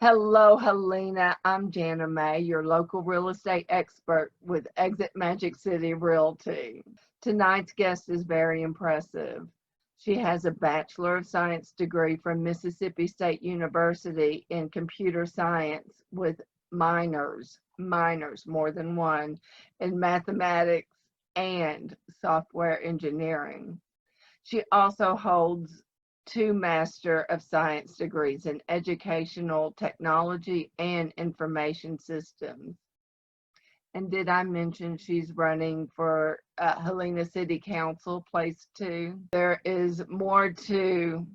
Hello, Helena. I'm Jana May, your local real estate expert with Exit Magic City Realty. Tonight's guest is very impressive. She has a Bachelor of Science degree from Mississippi State University in computer science with minors, more than one, in mathematics and software engineering. She also holds 2 Master of Science degrees in Educational Technology and Information Systems. And did I mention she's running for Helena City Council, place 2? There is more to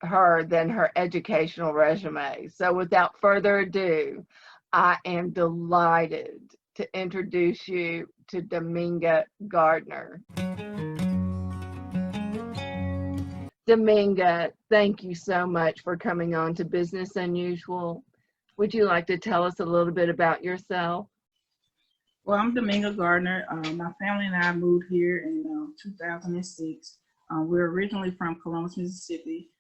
her than her educational resume. So without further ado, I am delighted to introduce you to Dominga Gardner. Dominga, thank you so much for coming on to Business Unusual. Would you like to tell us a little bit about yourself? Well, I'm Dominga Gardner. My family and I moved here in 2006. We're originally from Columbus, Mississippi.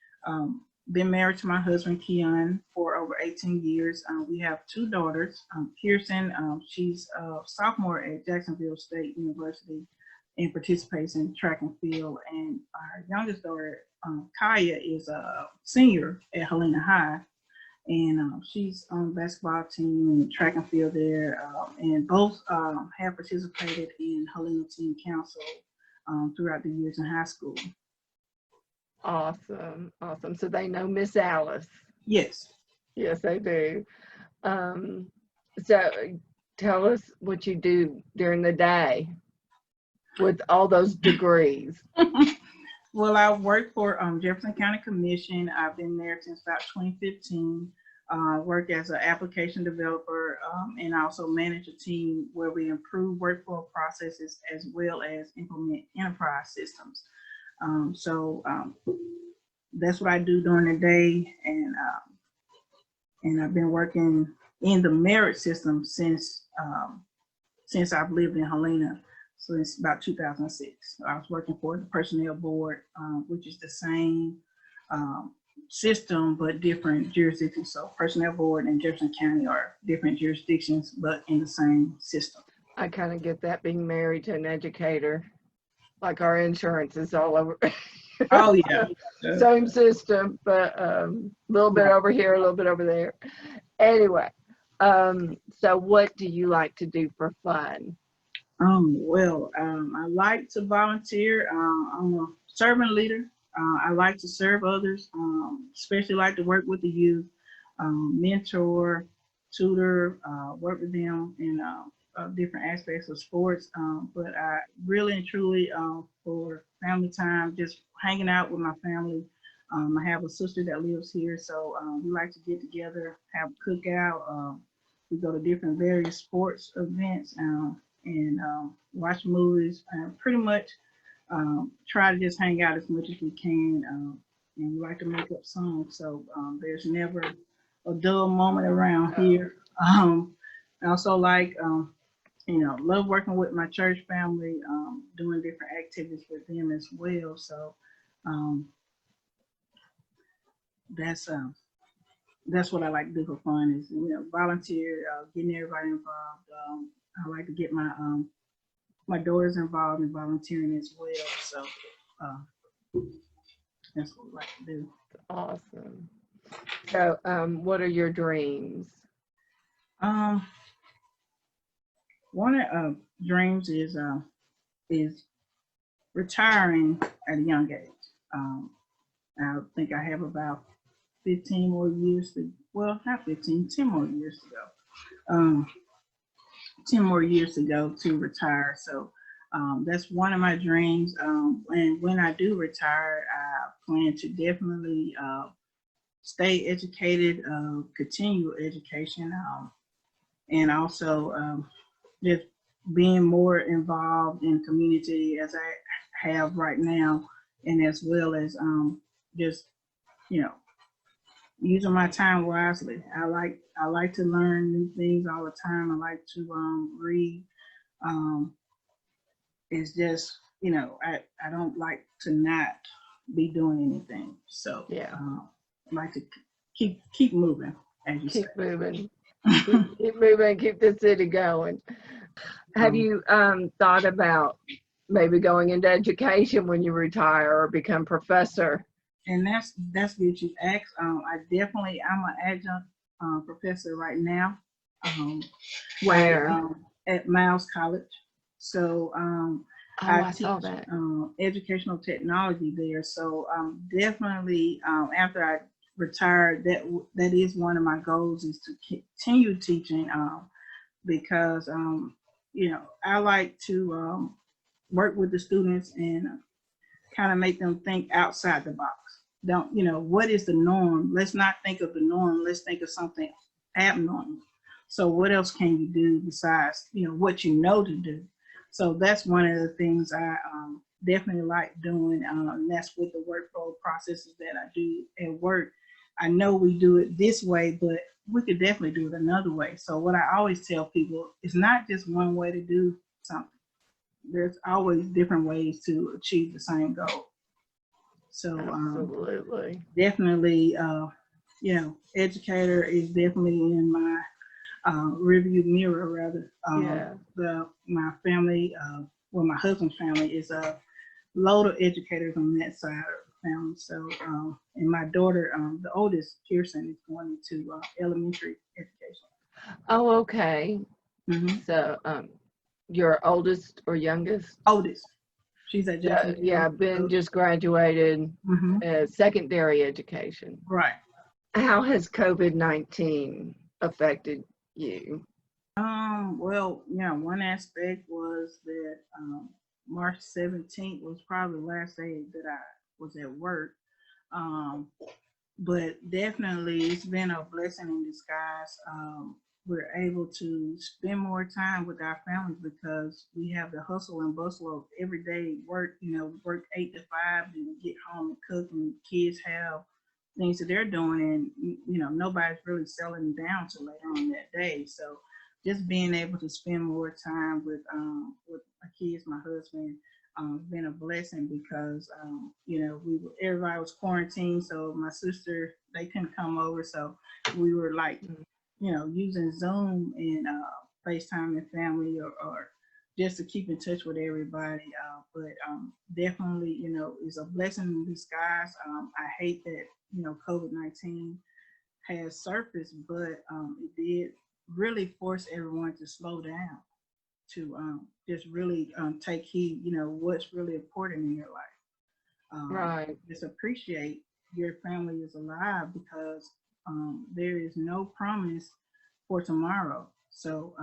Been married to my husband, Keon, for over 18 years. We have 2 daughters. Kirsten, she's a sophomore at Jacksonville State University and participates in track and field. And our youngest daughter, Kaya, is a senior at Helena High. And she's on the basketball team and track and field there. And both have participated in Helena City Council throughout the years in high school. Awesome, awesome. So they know Miss Alice. Yes. Yes, they do. So tell us what you do during the day with all those degrees. Well, I work for Jefferson County Commission. I've been there since about 2015. Work as an application developer and also manage a team where we improve workflow processes as well as implement enterprise systems. So that's what I do during the day, and I've been working in the merit system since I've lived in Helena. So it's about 2006. I was working for the personnel board, which is the same system but different jurisdictions. So personnel board and Jefferson County are different jurisdictions but in the same system. I kind of get that, being married to an educator. Like our insurance is all over. Oh yeah. Same system, but a little bit over here, a little bit over there. Anyway, so what do you like to do for fun? I like to volunteer. I'm a servant leader. I like to serve others, especially like to work with the youth, mentor, tutor, work with them in different aspects of sports. But I really and truly, for family time, just hanging out with my family. I have a sister that lives here, so we like to get together, have a cookout. We go to different various sports events and watch movies, and pretty much try to just hang out as much as we can. And we like to make up songs, so there's never a dull moment around here. I also like, love working with my church family, doing different activities with them as well. So that's what I like to do for fun, is volunteer, getting everybody involved. I like to get my daughters involved in volunteering as well. So that's what we like to do. Awesome. So what are your dreams? One of dreams is retiring at a young age. I think I have about 15 more years not 15, 10 more years to go. 10 more years to go to retire. So that's one of my dreams. And when I do retire, I plan to definitely stay educated, continue education, and also just being more involved in community as I have right now, and as well as just using my time wisely. I like to learn new things all the time. I like to read. It's just I don't like to not be doing anything. So yeah, I like to keep moving. as you say. Keep moving. Keep moving, keep the city going. Have you thought about maybe going into education when you retire or become professor? And that's good you asked. I'm an adjunct professor right now. Where? At Miles College. So I teach saw that. educational technology there. So definitely after I retired, that is one of my goals is to continue teaching because I like to work with the students and kind of make them think outside the box. Don't, what is the norm? Let's not think of the norm. Let's think of something abnormal. So what else can you do besides, what you know to do? So that's one of the things I definitely like doing. And that's with the workflow processes that I do at work. I know we do it this way, but we could definitely do it another way. So what I always tell people is not just one way to do something. There's always different ways to achieve the same goal. So Absolutely. definitely, educator is definitely in my review mirror rather. My family, my husband's family is a load of educators on that side of the family. So, and my daughter, the oldest, Kirsten, is going into elementary education. Oh, okay. Mm-hmm. So, your oldest or youngest? Oldest. She's at Jackson. Yeah, Ben just graduated secondary education. Right. How has COVID-19 affected you? Well, one aspect was that March 17th was probably the last day that I was at work. But definitely it's been a blessing in disguise. We're able to spend more time with our families because we have the hustle and bustle of everyday work. Work 8 to 5 and get home and cook, and kids have things that they're doing, and nobody's really settling down till later on that day. So just being able to spend more time with my kids, my husband, been a blessing because everybody was quarantined, so my sister, they couldn't come over, so we were like using Zoom and FaceTime and family or just to keep in touch with everybody. But definitely, is a blessing in disguise. I hate that, COVID-19 has surfaced, but it did really force everyone to slow down, to just really take heed, what's really important in your life. Right. Just appreciate your family is alive because there is no promise for tomorrow. So,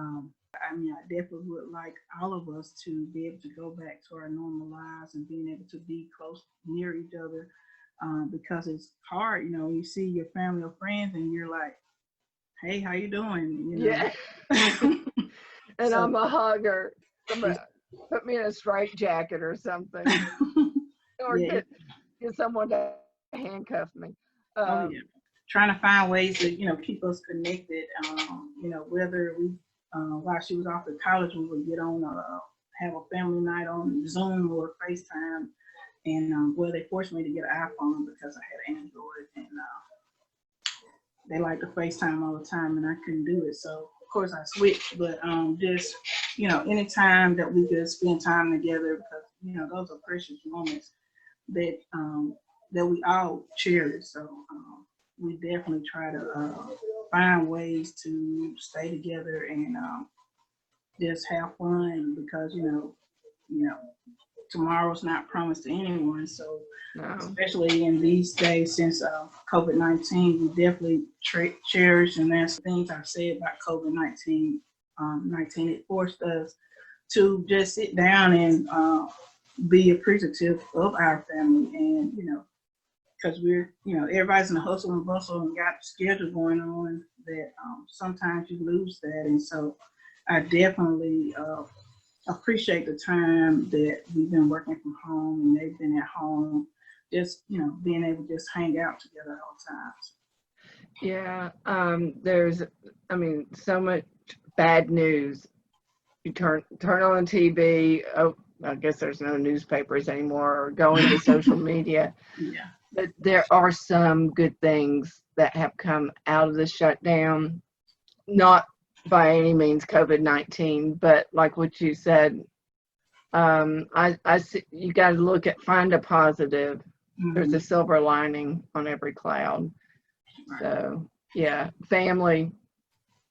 I definitely would like all of us to be able to go back to our normal lives and being able to be close, near each other, because it's hard, you see your family or friends and you're like, hey, how you doing? Yeah. And so, I'm a hugger. Put me in a straight jacket or something. Or get someone to handcuff me. Trying to find ways to, keep us connected. Whether we, while she was off at college, we would get on, have a family night on Zoom or FaceTime. And they forced me to get an iPhone because I had Android, and they like to FaceTime all the time, and I couldn't do it. So of course I switched, but just, anytime that we could spend time together, because, those are precious moments that we all cherish. So we definitely try to find ways to stay together and just have fun because, tomorrow's not promised to anyone. So especially in these days since COVID-19, we definitely cherish, and that's things I've said about COVID-19. It forced us to just sit down and be appreciative of our family, and because we're, everybody's in the hustle and bustle and got schedule going on that sometimes you lose that. And so I definitely appreciate the time that we've been working from home and they've been at home, just, being able to just hang out together at all times. Yeah, there's, so much bad news. You turn on TV, I guess there's no newspapers anymore, or go into social media. Yeah. But there are some good things that have come out of the shutdown, not by any means COVID-19, but like what you said, I see, you got to find a positive. There's a silver lining on every cloud. Right. So yeah, family,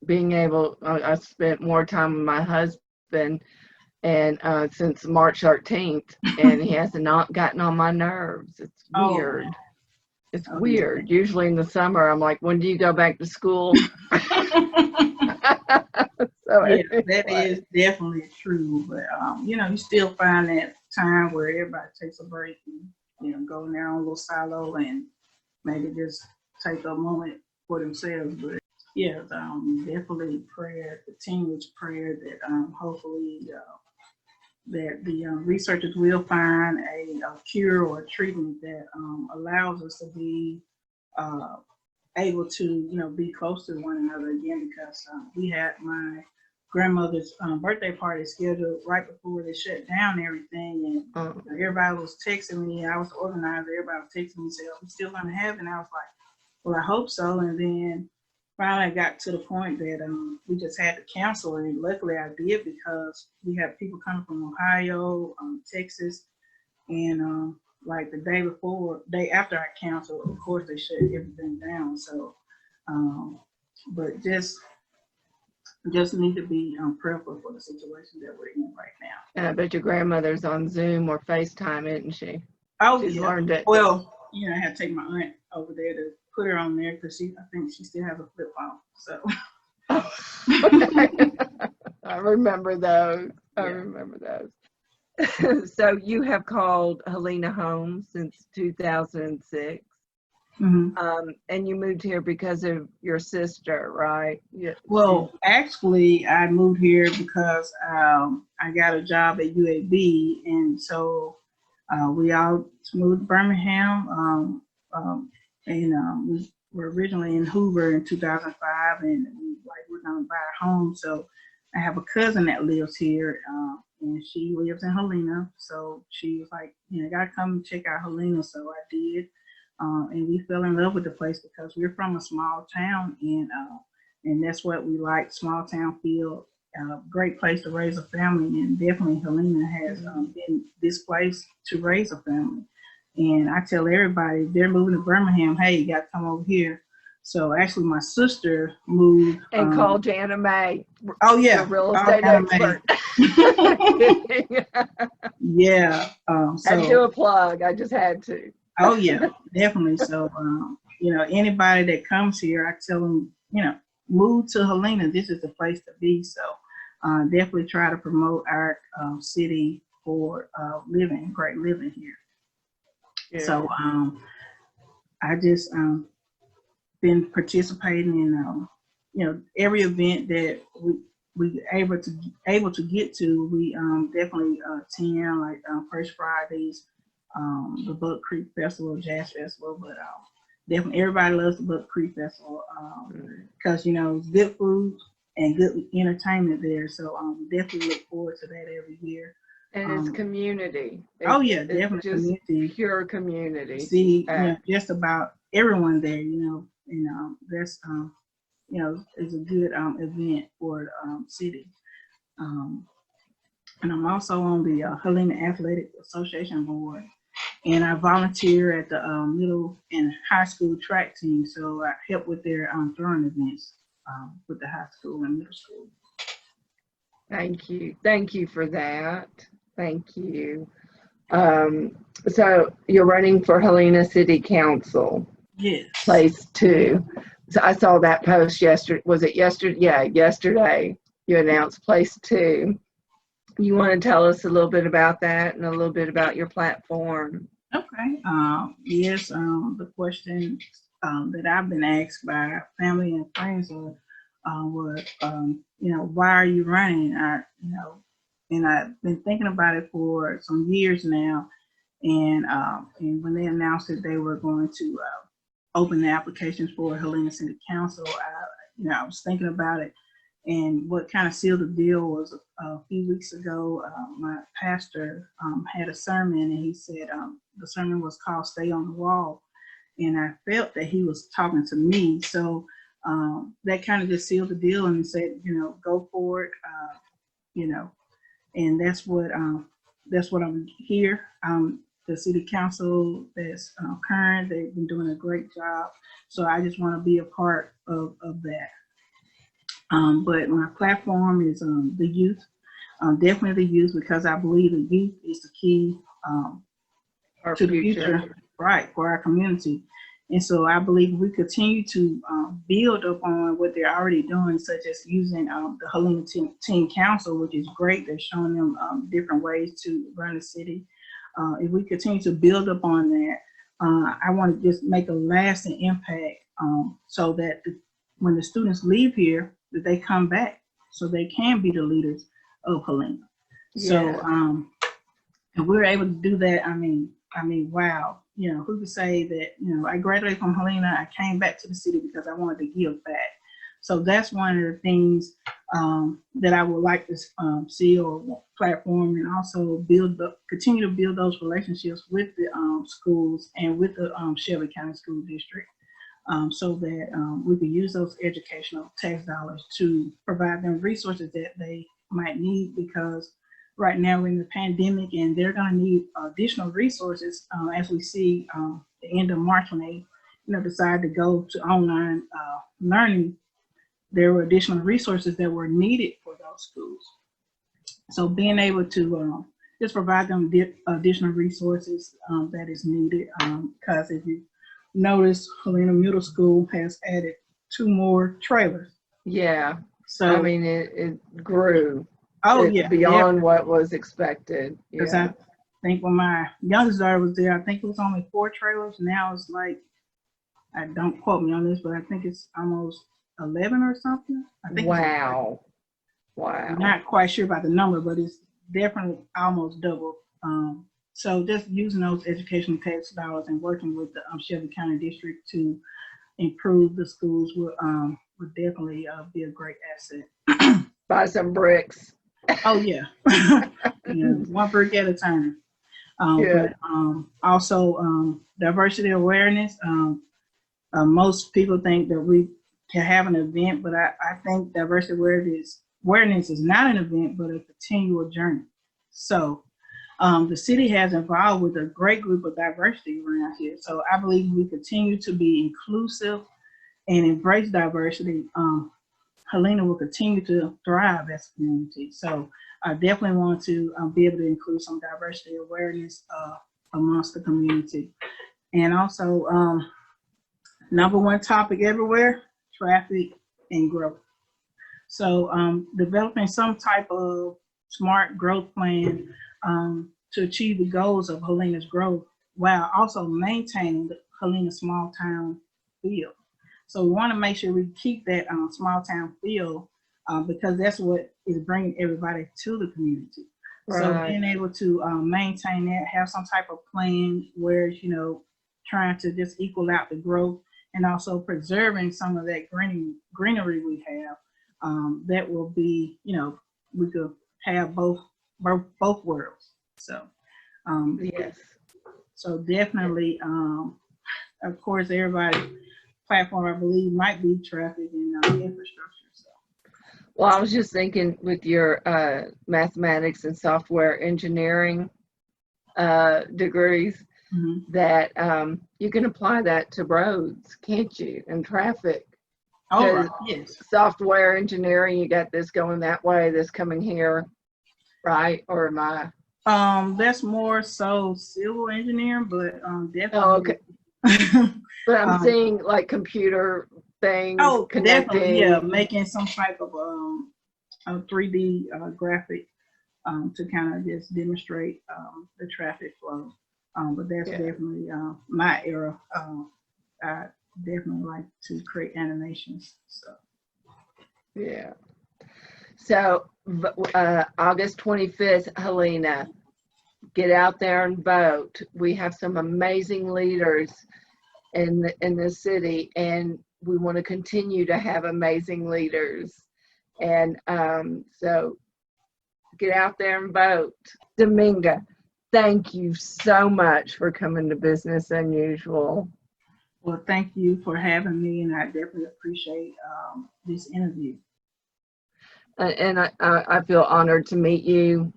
being able, I spent more time with my husband and since March 13th, and he has not gotten on my nerves. It's weird. It's weird. Usually in the summer, I'm like, when do you go back to school? So yeah, anyway. that is definitely true. But you know, you still find that time where everybody takes a break and, you know, go in their own little silo and maybe just take a moment for themselves. But yeah, definitely prayer, continuous prayer that hopefully that the researchers will find a cure or a treatment that allows us to be able to, you know, be close to one another again, because we had my grandmother's birthday party scheduled right before they shut down everything, and everybody was texting me. I was the organizer. Everybody was texting me, saying, "Are we still gonna have it?" And I was like, "Well, I hope so." And then finally I got to the point that we just had to cancel, and luckily I did, because we had people coming from Ohio, Texas, and like the day after I canceled, of course they shut everything down. So, but just need to be prayerful for the situation that we're in right now. And I bet your grandmother's on Zoom or FaceTime, isn't she? Oh, She's yeah. learned it. Well, you know, I had to take my aunt over there to put her on there, because I think she still has a flip phone. So. I remember those. I remember those. So you have called Helena home since 2006. And you moved here because of your sister, right? Yeah. Well, actually, I moved here because I got a job at UAB, and so we all moved to Birmingham, and we were originally in Hoover in 2005, and we're gonna buy a home. So I have a cousin that lives here, and she lives in Helena. So she was like, you know, gotta come check out Helena. So I did. And we fell in love with the place because we're from a small town, and that's what we like, small town feel, great place to raise a family, and definitely Helena has been this place to raise a family. And I tell everybody, if they're moving to Birmingham, hey, you got to come over here. So actually my sister moved. And call Jana May. Oh yeah. The real estate expert. Yeah. Had to do a plug. I just had to. Oh yeah, definitely. So, you know, anybody that comes here, I tell them, you know, move to Helena. This is the place to be. So, definitely try to promote our city for great living here. Yeah. So, I just been participating in, you know, every event that we able to get to. We definitely attend, like First Fridays. The Buck Creek Festival, Jazz Festival, but definitely everybody loves the Buck Creek Festival because, you know, it's good food and good entertainment there. So definitely look forward to that every year. And it's community. Definitely just community. Pure community. See, you know, just about everyone there, you know, and that's, you know, is a good event for the city. And I'm also on the Helena Athletic Association board. And I volunteer at the middle and high school track team, so I help with their throwing events with the high school and middle school. Thank you for that. Thank you. So you're running for Helena City Council. Yes. Place 2. So I saw that post yesterday. Was it yesterday? Yeah, yesterday you announced place 2. You want to tell us a little bit about that and a little bit about your platform? Okay. Yes. The question that I've been asked by family and friends was, you know, why are you running? You know, and I've been thinking about it for some years now. And when they announced that they were going to open the applications for Helena City Council, I was thinking about it. And what kind of sealed the deal was a few weeks ago, my pastor had a sermon, and he said the sermon was called "Stay on the Wall." and I felt that he was talking to me. So that kind of just sealed the deal and said, go for it, and that's what I'm here. The city council that's current, they've been doing a great job. So I just want to be a part of that. But my platform is the youth, definitely the youth, because I believe the youth is the key to the future, right, for our community. And so I believe we continue to build upon what they're already doing, such as using the Helena Teen Council, which is great. They're showing them different ways to run the city. If we continue to build upon that, I want to just make a lasting impact so that when the students leave here, that they come back so they can be the leaders of Helena. Yeah. So if we're able to do that, I mean, wow, who could say that, I graduated from Helena, I came back to the city because I wanted to give back. So that's one of the things that I would like to see or platform, and also continue to build those relationships with the schools and with the Shelby County School District, so that we can use those educational tax dollars to provide them resources that they might need, because right now we're in the pandemic and they're going to need additional resources as we see the end of March when they decide to go to online learning. There were additional resources that were needed for those schools. So being able to just provide them additional resources that is needed, because if you notice, Helena Middle School has added 2 more trailers. Yeah. So I mean, it grew. Oh, yeah. Beyond what was expected. Because I think when my youngest daughter was there, I think it was only 4 trailers. Now it's like, don't quote me on this, but I think it's almost 11 or something. I think. Wow. I'm not quite sure about the number, but it's definitely almost double. So just using those educational tax dollars and working with the Shelby County District to improve the schools would definitely be a great asset. Buy some bricks. Oh yeah, one brick at a time. But also diversity awareness. Most people think that we can have an event, but I think diversity awareness is not an event, but a continual journey. So the city has involved with a great group of diversity around here. So I believe we continue to be inclusive and embrace diversity. Helena will continue to thrive as a community. So I definitely want to be able to include some diversity awareness amongst the community. And also, number 1 topic everywhere, traffic and growth. So developing some type of smart growth plan to achieve the goals of Helena's growth, while also maintaining the Helena small town feel. So we want to make sure we keep that small town feel because that's what is bringing everybody to the community. Right. So being able to maintain that, have some type of plan where, trying to just equal out the growth and also preserving some of that greenery we have, that will be, we could have both worlds. So, yes. So definitely, of course, everybody platform, I believe, might be traffic and infrastructure. So. Well, I was just thinking with your mathematics and software engineering degrees, that you can apply that to roads, can't you? And traffic. Oh, right. Yes. Software engineering, you got this going that way, this coming here, right? Or am I? That's more so civil engineering, but definitely. Oh, okay. But I'm seeing like computer things. Oh, connecting. Definitely, yeah, making some type of a 3D graphic to kind of just demonstrate the traffic flow. But that's definitely my era. I definitely like to create animations. So. Yeah. So August 25th, Helena, get out there and vote. We have some amazing leaders in the city, and we want to continue to have amazing leaders. And so get out there and vote. Dominga, thank you so much for coming to Business Unusual. Well, thank you for having me, and I definitely appreciate this interview. And I feel honored to meet you,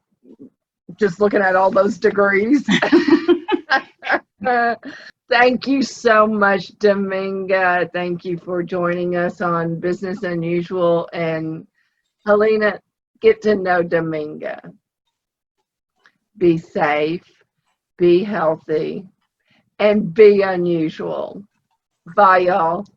just looking at all those degrees. Thank you so much, Dominga. Thank you for joining us on Business Unusual. And Helena, get to know Dominga. Be safe, be healthy, and be unusual. Bye, y'all.